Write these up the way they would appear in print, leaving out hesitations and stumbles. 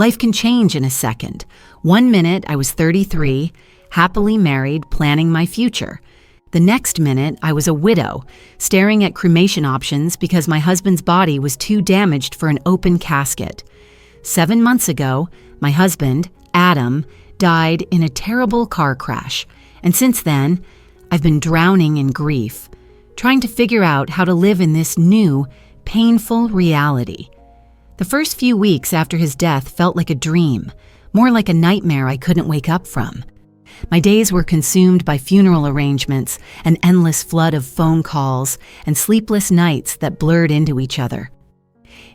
Life can change in a second. 1 minute, I was 33, happily married, planning my future. The next minute, I was a widow, staring at cremation options because my husband's body was too damaged for an open casket. 7 months ago, my husband, Adam, died in a terrible car crash, and since then, I've been drowning in grief, trying to figure out how to live in this new, painful reality. The first few weeks after his death felt like a dream, more like a nightmare I couldn't wake up from. My days were consumed by funeral arrangements, an endless flood of phone calls, and sleepless nights that blurred into each other.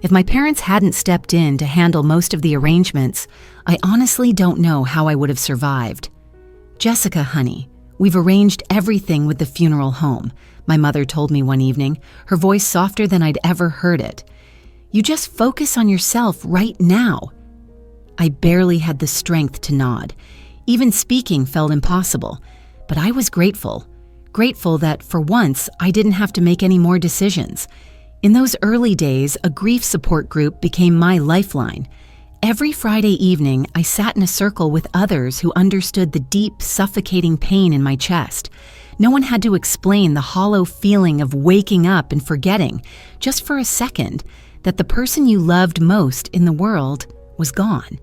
If my parents hadn't stepped in to handle most of the arrangements, I honestly don't know how I would have survived. "Jessica, honey, we've arranged everything with the funeral home," my mother told me one evening, her voice softer than I'd ever heard it. "You just focus on yourself right now." I barely had the strength to nod. Even speaking felt impossible, but I was grateful. Grateful that, for once, I didn't have to make any more decisions. In those early days, a grief support group became my lifeline. Every Friday evening, I sat in a circle with others who understood the deep, suffocating pain in my chest. No one had to explain the hollow feeling of waking up and forgetting, just for a second, that the person you loved most in the world was gone.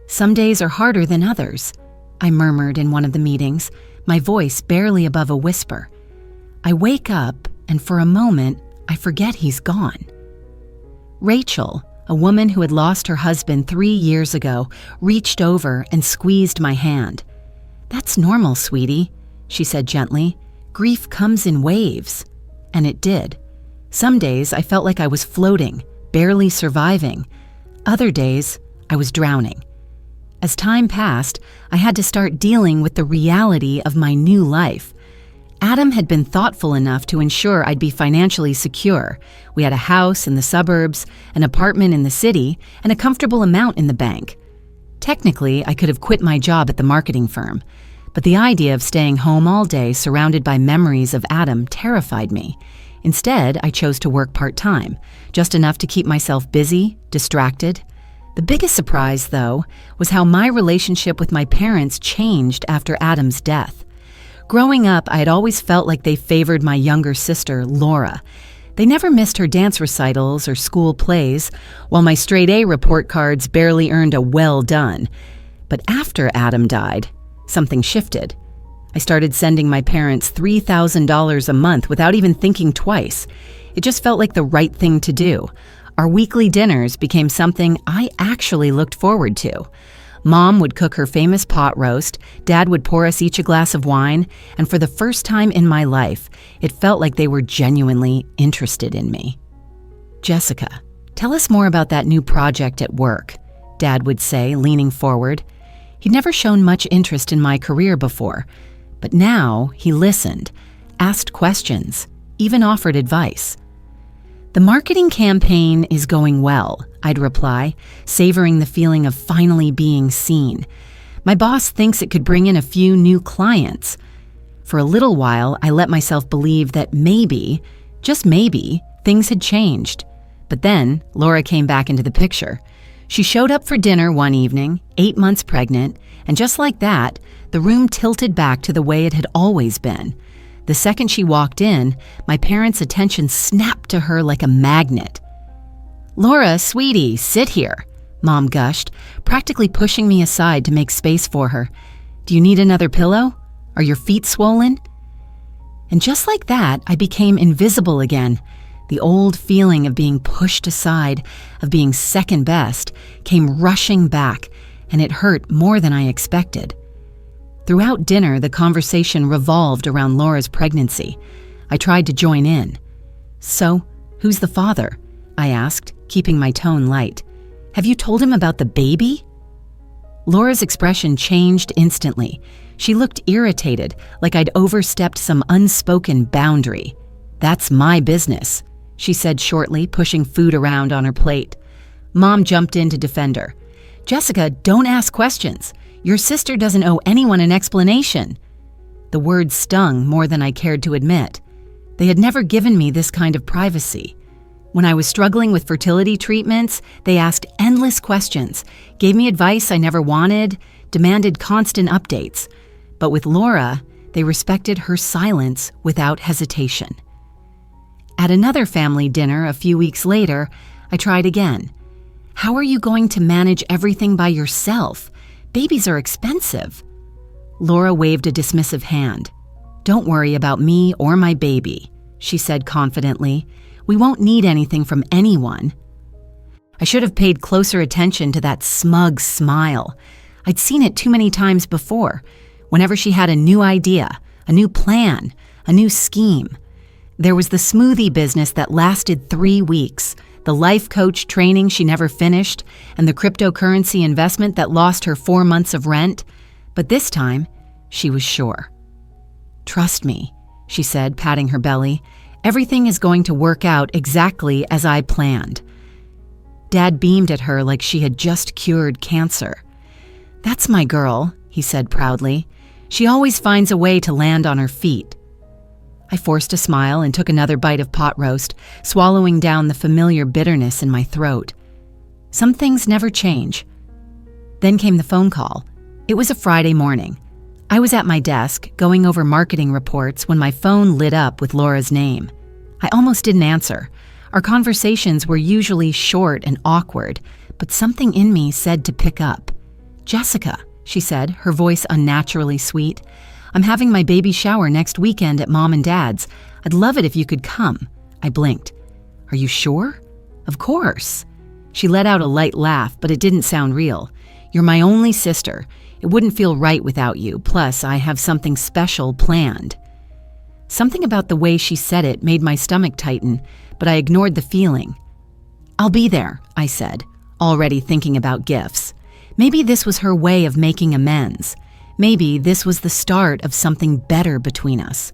"Some days are harder than others," I murmured in one of the meetings, my voice barely above a whisper. I wake up, and for a moment, I forget he's gone. Rachel, a woman who had lost her husband 3 years ago, reached over and squeezed my hand. "That's normal, sweetie," she said gently. "Grief comes in waves." And it did. Some days I felt like I was floating, barely surviving. Other days, I was drowning. As time passed, I had to start dealing with the reality of my new life. Adam had been thoughtful enough to ensure I'd be financially secure. We had a house in the suburbs, an apartment in the city, and a comfortable amount in the bank. Technically, I could have quit my job at the marketing firm, but the idea of staying home all day surrounded by memories of Adam terrified me. Instead, I chose to work part-time, just enough to keep myself busy, distracted. The biggest surprise, though, was how my relationship with my parents changed after Adam's death. Growing up, I had always felt like they favored my younger sister, Laura. They never missed her dance recitals or school plays, while my straight-A report cards barely earned a "well done." But after Adam died, something shifted. I started sending my parents $3,000 a month without even thinking twice. It just felt like the right thing to do. Our weekly dinners became something I actually looked forward to. Mom would cook her famous pot roast, Dad would pour us each a glass of wine, and for the first time in my life, it felt like they were genuinely interested in me. "Jessica, tell us more about that new project at work," Dad would say, leaning forward. He'd never shown much interest in my career before, but now he listened, asked questions, even offered advice. "The marketing campaign is going well," I'd reply, savoring the feeling of finally being seen. "My boss thinks it could bring in a few new clients." For a little while, I let myself believe that maybe, just maybe, things had changed. But then, Laura came back into the picture. She showed up for dinner one evening, 8 months pregnant, and just like that, the room tilted back to the way it had always been. The second she walked in, my parents' attention snapped to her like a magnet. "Laura, sweetie, sit here," Mom gushed, practically pushing me aside to make space for her. "Do you need another pillow? Are your feet swollen?" And just like that, I became invisible again. The old feeling of being pushed aside, of being second best, came rushing back, and it hurt more than I expected. Throughout dinner, the conversation revolved around Laura's pregnancy. I tried to join in. "So, who's the father?" I asked, keeping my tone light. "Have you told him about the baby?" Laura's expression changed instantly. She looked irritated, like I'd overstepped some unspoken boundary. "That's my business," she said shortly, pushing food around on her plate. Mom jumped in to defend her. "Jessica, don't ask questions. Your sister doesn't owe anyone an explanation." The words stung more than I cared to admit. They had never given me this kind of privacy. When I was struggling with fertility treatments, they asked endless questions, gave me advice I never wanted, demanded constant updates. But with Laura, they respected her silence without hesitation. At another family dinner a few weeks later, I tried again. How are you going to manage everything by yourself? Babies are expensive. Laura waved a dismissive hand. Don't worry about me or my baby, she said confidently. We won't need anything from anyone. I should have paid closer attention to that smug smile. I'd seen it too many times before, whenever she had a new idea, a new plan, a new scheme. There was the smoothie business that lasted 3 weeks, the life coach training she never finished, and the cryptocurrency investment that lost her 4 months of rent. But this time, she was sure. Trust me, she said, patting her belly. Everything is going to work out exactly as I planned. Dad beamed at her like she had just cured cancer. That's my girl, he said proudly. She always finds a way to land on her feet. I forced a smile and took another bite of pot roast, swallowing down the familiar bitterness in my throat. Some things never change. Then came the phone call. It was a Friday morning. I was at my desk, going over marketing reports when my phone lit up with Laura's name. I almost didn't answer. Our conversations were usually short and awkward, but something in me said to pick up. Jessica, she said, her voice unnaturally sweet. I'm having my baby shower next weekend at Mom and Dad's. I'd love it if you could come. I blinked. Are you sure? Of course. She let out a light laugh, but it didn't sound real. You're my only sister. It wouldn't feel right without you. Plus, I have something special planned. Something about the way she said it made my stomach tighten, but I ignored the feeling. I'll be there, I said, already thinking about gifts. Maybe this was her way of making amends. Maybe this was the start of something better between us.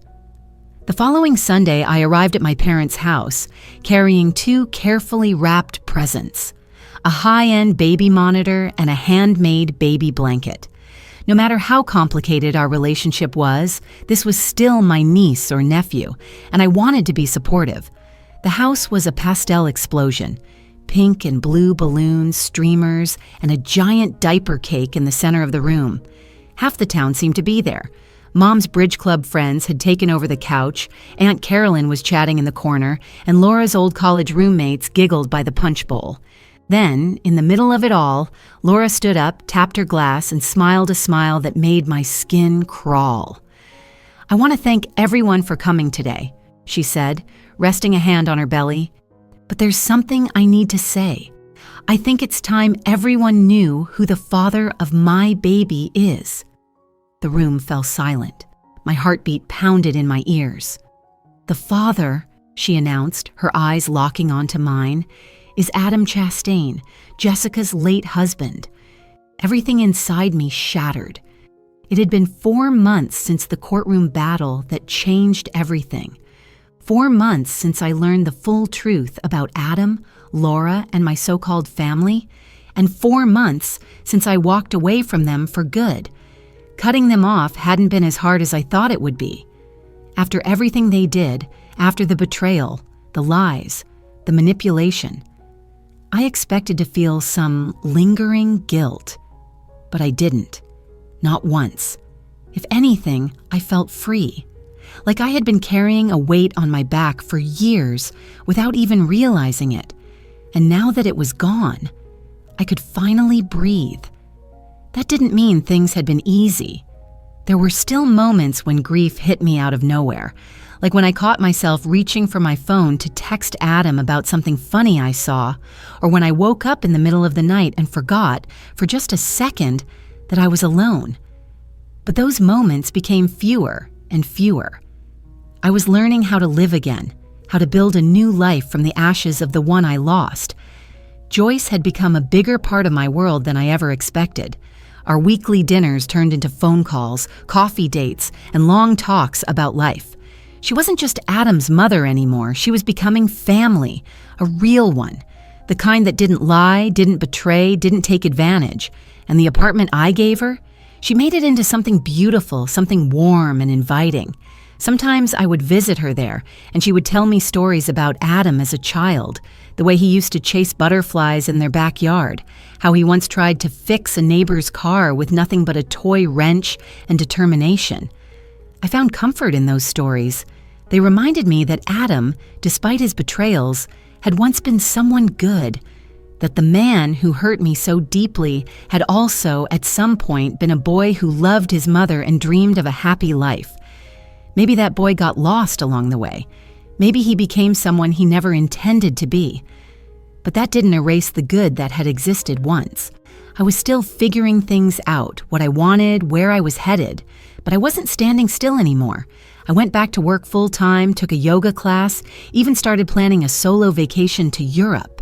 The following Sunday, I arrived at my parents' house, carrying 2 carefully wrapped presents, a high-end baby monitor and a handmade baby blanket. No matter how complicated our relationship was, this was still my niece or nephew, and I wanted to be supportive. The house was a pastel explosion. Pink and blue balloons, streamers, and a giant diaper cake in the center of the room. Half the town seemed to be there. Mom's bridge club friends had taken over the couch, Aunt Carolyn was chatting in the corner, and Laura's old college roommates giggled by the punch bowl. Then, in the middle of it all, Laura stood up, tapped her glass, and smiled a smile that made my skin crawl. I want to thank everyone for coming today, she said, resting a hand on her belly. But there's something I need to say. I think it's time everyone knew who the father of my baby is. The room fell silent. My heartbeat pounded in my ears. The father, she announced, her eyes locking onto mine, is Adam Chastain, Jessica's late husband. Everything inside me shattered. It had been 4 months since the courtroom battle that changed everything. 4 months since I learned the full truth about Adam, Laura, and my so-called family, and 4 months since I walked away from them for good. Cutting them off hadn't been as hard as I thought it would be. After everything they did, after the betrayal, the lies, the manipulation, I expected to feel some lingering guilt, but I didn't. Not once. If anything, I felt free. Like I had been carrying a weight on my back for years without even realizing it. And now that it was gone, I could finally breathe. That didn't mean things had been easy. There were still moments when grief hit me out of nowhere, like when I caught myself reaching for my phone to text Adam about something funny I saw, or when I woke up in the middle of the night and forgot, for just a second, that I was alone. But those moments became fewer and fewer. I was learning how to live again, how to build a new life from the ashes of the one I lost. Joyce had become a bigger part of my world than I ever expected. Our weekly dinners turned into phone calls, coffee dates, and long talks about life. She wasn't just Adam's mother anymore. She was becoming family, a real one, the kind that didn't lie, didn't betray, didn't take advantage. And the apartment I gave her, she made it into something beautiful, something warm and inviting. Sometimes I would visit her there, and she would tell me stories about Adam as a child, the way he used to chase butterflies in their backyard, how he once tried to fix a neighbor's car with nothing but a toy wrench and determination. I found comfort in those stories. They reminded me that Adam, despite his betrayals, had once been someone good, that the man who hurt me so deeply had also, at some point, been a boy who loved his mother and dreamed of a happy life. Maybe that boy got lost along the way. Maybe he became someone he never intended to be. But that didn't erase the good that had existed once. I was still figuring things out, what I wanted, where I was headed, but I wasn't standing still anymore. I went back to work full-time, took a yoga class, even started planning a solo vacation to Europe.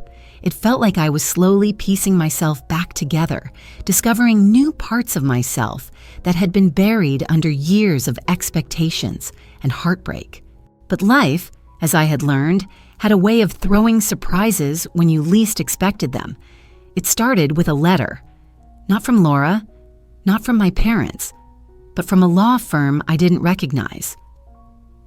It felt like I was slowly piecing myself back together, discovering new parts of myself that had been buried under years of expectations and heartbreak. But life, as I had learned, had a way of throwing surprises when you least expected them. It started with a letter. Not from Laura, not from my parents, but from a law firm I didn't recognize.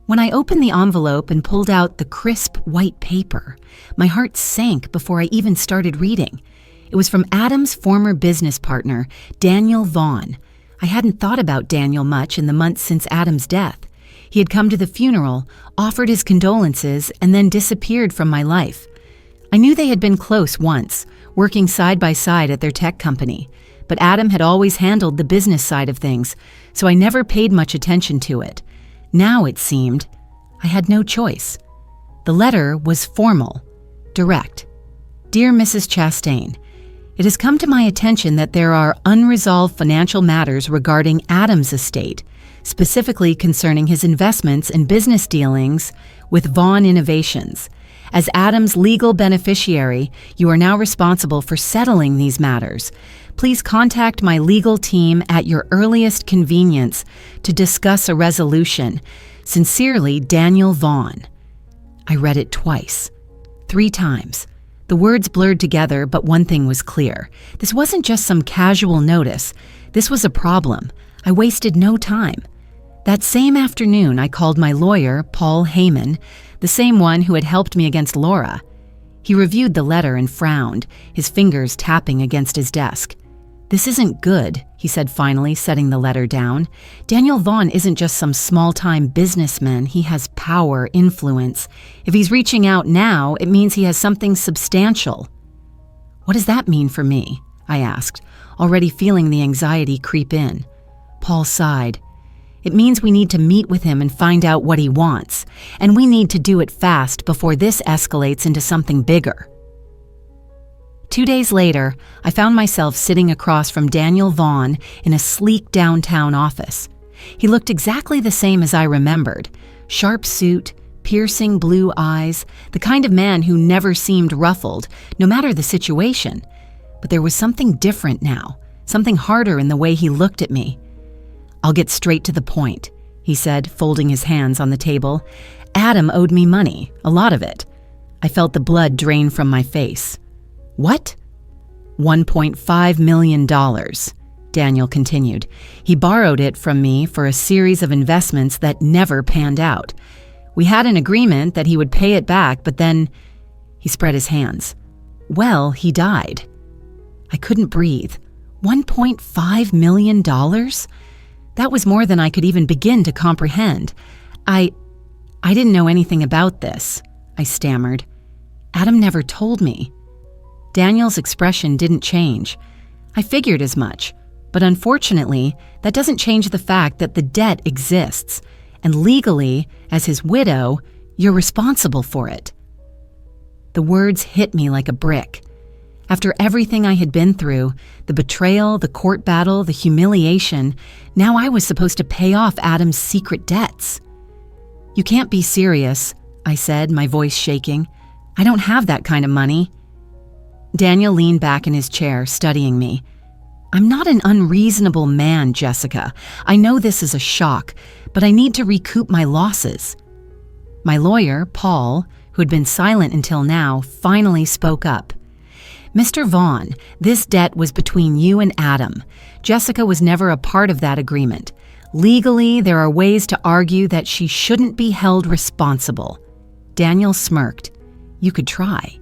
When I opened the envelope and pulled out the crisp white paper, my heart sank before I even started reading. It was from Adam's former business partner, Daniel Vaughn. I hadn't thought about Daniel much in the months since Adam's death. He had come to the funeral, offered his condolences, and then disappeared from my life. I knew they had been close once, working side by side at their tech company, but Adam had always handled the business side of things, so I never paid much attention to it. Now, it seemed, I had no choice. The letter was formal, direct. Dear Mrs. Chastain, it has come to my attention that there are unresolved financial matters regarding Adam's estate, specifically concerning his investments and business dealings with Vaughn Innovations. As Adam's legal beneficiary, you are now responsible for settling these matters. Please contact my legal team at your earliest convenience to discuss a resolution. Sincerely, Daniel Vaughn. I read it twice, 3 times. The words blurred together, but one thing was clear. This wasn't just some casual notice. This was a problem. I wasted no time. That same afternoon, I called my lawyer, Paul Heyman, the same one who had helped me against Laura. He reviewed the letter and frowned, his fingers tapping against his desk. This isn't good, he said finally, setting the letter down. Daniel Vaughn isn't just some small-time businessman. He has power, influence. If he's reaching out now, it means he has something substantial. What does that mean for me? I asked, already feeling the anxiety creep in. Paul sighed. It means we need to meet with him and find out what he wants, and we need to do it fast before this escalates into something bigger. 2 days later, I found myself sitting across from Daniel Vaughn in a sleek downtown office. He looked exactly the same as I remembered. Sharp suit, piercing blue eyes, the kind of man who never seemed ruffled, no matter the situation. But there was something different now, something harder in the way he looked at me. I'll get straight to the point, he said, folding his hands on the table. Adam owed me money, a lot of it. I felt the blood drain from my face. What? $1.5 million, Daniel continued. He borrowed it from me for a series of investments that never panned out. We had an agreement that he would pay it back, but then he spread his hands. Well, he died. I couldn't breathe. $1.5 million? That was more than I could even begin to comprehend. I didn't know anything about this, I stammered. Adam never told me. Daniel's expression didn't change. I figured as much, but unfortunately, that doesn't change the fact that the debt exists, and legally, as his widow, you're responsible for it. The words hit me like a brick. After everything I had been through, the betrayal, the court battle, the humiliation, now I was supposed to pay off Adam's secret debts. You can't be serious, I said, my voice shaking. I don't have that kind of money. Daniel leaned back in his chair, studying me. I'm not an unreasonable man, Jessica. I know this is a shock, but I need to recoup my losses. My lawyer, Paul, who had been silent until now, finally spoke up. Mr. Vaughn, this debt was between you and Adam. Jessica was never a part of that agreement. Legally, there are ways to argue that she shouldn't be held responsible. Daniel smirked. You could try.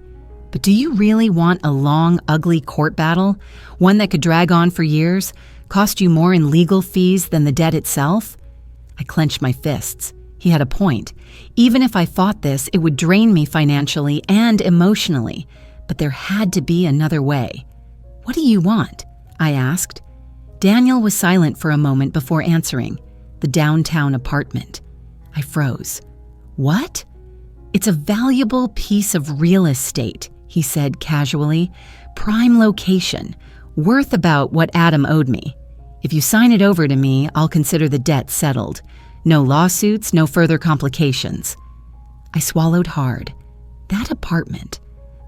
But do you really want a long, ugly court battle? One that could drag on for years, cost you more in legal fees than the debt itself? I clenched my fists. He had a point. Even if I fought this, it would drain me financially and emotionally. But there had to be another way. What do you want? I asked. Daniel was silent for a moment before answering. The downtown apartment. I froze. What? It's a valuable piece of real estate, he said casually. Prime location. Worth about what Adam owed me. If you sign it over to me, I'll consider the debt settled. No lawsuits, no further complications. I swallowed hard. That apartment.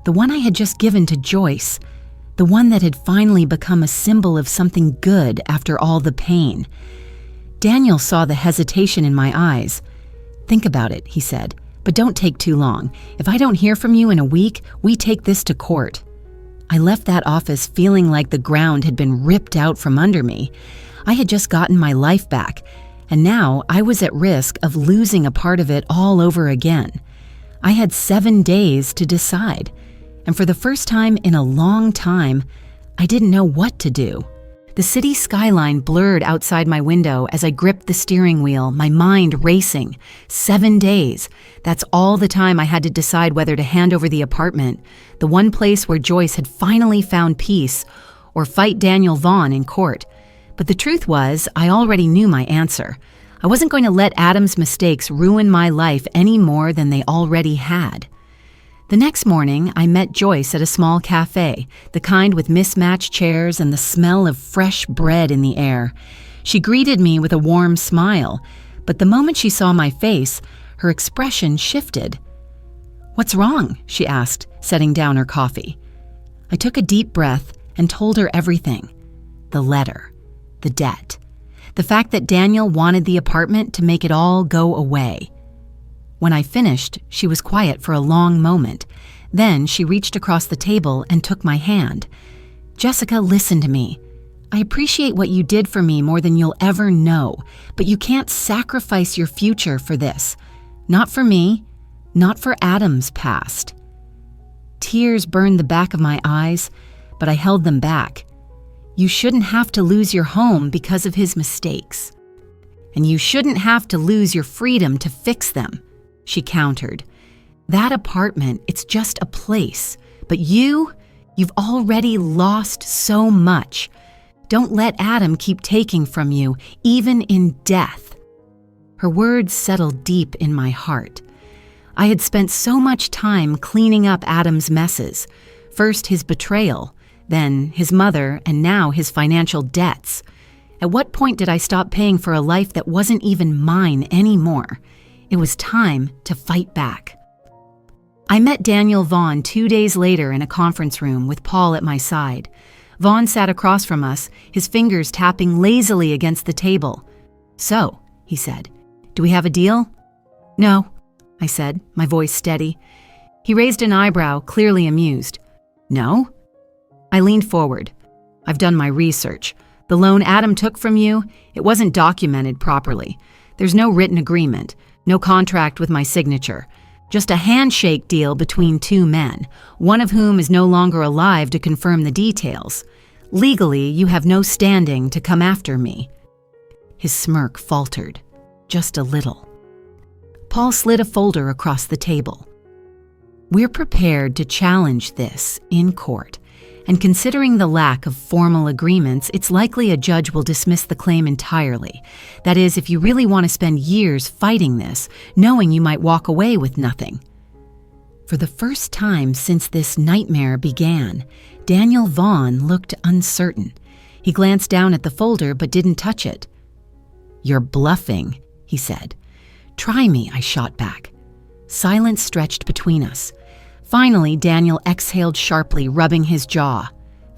The one I had just given to Joyce. The one that had finally become a symbol of something good after all the pain. Daniel saw the hesitation in my eyes. Think about it, he said, but don't take too long. If I don't hear from you in a week, we take this to court. I left that office feeling like the ground had been ripped out from under me. I had just gotten my life back, and now I was at risk of losing a part of it all over again. I had 7 days to decide. And for the first time in a long time, I didn't know what to do. The city skyline blurred outside my window as I gripped the steering wheel, my mind racing. 7 days. That's all the time I had to decide whether to hand over the apartment, the one place where Joyce had finally found peace, or fight Daniel Vaughn in court. But the truth was, I already knew my answer. I wasn't going to let Adam's mistakes ruin my life any more than they already had. The next morning, I met Joyce at a small cafe, the kind with mismatched chairs and the smell of fresh bread in the air. She greeted me with a warm smile, but the moment she saw my face, her expression shifted. "What's wrong?" she asked, setting down her coffee. I took a deep breath and told her everything. The letter, the debt, the fact that Daniel wanted the apartment to make it all go away. When I finished, she was quiet for a long moment. Then she reached across the table and took my hand. "Jessica, listen to me. I appreciate what you did for me more than you'll ever know, but you can't sacrifice your future for this. Not for me, not for Adam's past." Tears burned the back of my eyes, but I held them back. You shouldn't have to lose your home because of his mistakes. And you shouldn't have to lose your freedom to fix them, she countered. That apartment, it's just a place. But you've already lost so much. Don't let Adam keep taking from you, even in death. Her words settled deep in my heart. I had spent so much time cleaning up Adam's messes. First his betrayal, then his mother, and now his financial debts. At what point did I stop paying for a life that wasn't even mine anymore? It was time to fight back. I met Daniel Vaughn 2 days later in a conference room with Paul at my side. Vaughn sat across from us, his fingers tapping lazily against the table. "So," he said, "do we have a deal?" "No," I said, my voice steady. He raised an eyebrow, clearly amused. "No?" I leaned forward. "I've done my research. The loan Adam took from you, it wasn't documented properly. There's no written agreement. No contract with my signature. Just a handshake deal between two men, one of whom is no longer alive to confirm the details. Legally, you have no standing to come after me." His smirk faltered, just a little. Paul slid a folder across the table. "We're prepared to challenge this in court. And considering the lack of formal agreements, it's likely a judge will dismiss the claim entirely. That is, if you really want to spend years fighting this, knowing you might walk away with nothing." For the first time since this nightmare began, Daniel Vaughn looked uncertain. He glanced down at the folder but didn't touch it. "You're bluffing," he said. "Try me," I shot back. Silence stretched between us. Finally, Daniel exhaled sharply, rubbing his jaw.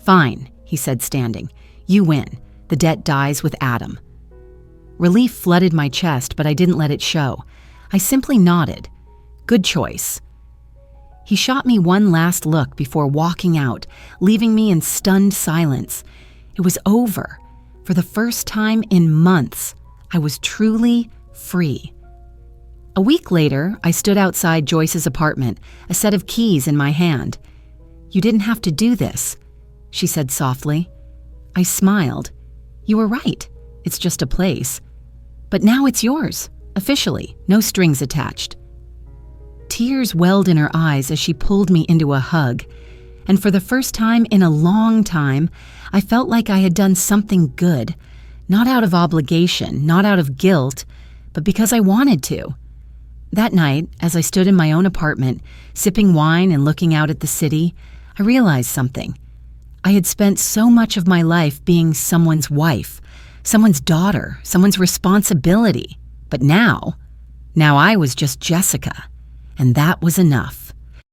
"Fine," he said, standing. "You win. The debt dies with Adam." Relief flooded my chest, but I didn't let it show. I simply nodded. "Good choice." He shot me one last look before walking out, leaving me in stunned silence. It was over. For the first time in months, I was truly free. A week later, I stood outside Joyce's apartment, a set of keys in my hand. "You didn't have to do this," she said softly. I smiled. "You were right. It's just a place. But now it's yours, officially, no strings attached." Tears welled in her eyes as she pulled me into a hug, and for the first time in a long time, I felt like I had done something good, not out of obligation, not out of guilt, but because I wanted to. That night, as I stood in my own apartment, sipping wine and looking out at the city, I realized something. I had spent so much of my life being someone's wife, someone's daughter, someone's responsibility. But now I was just Jessica, and that was enough.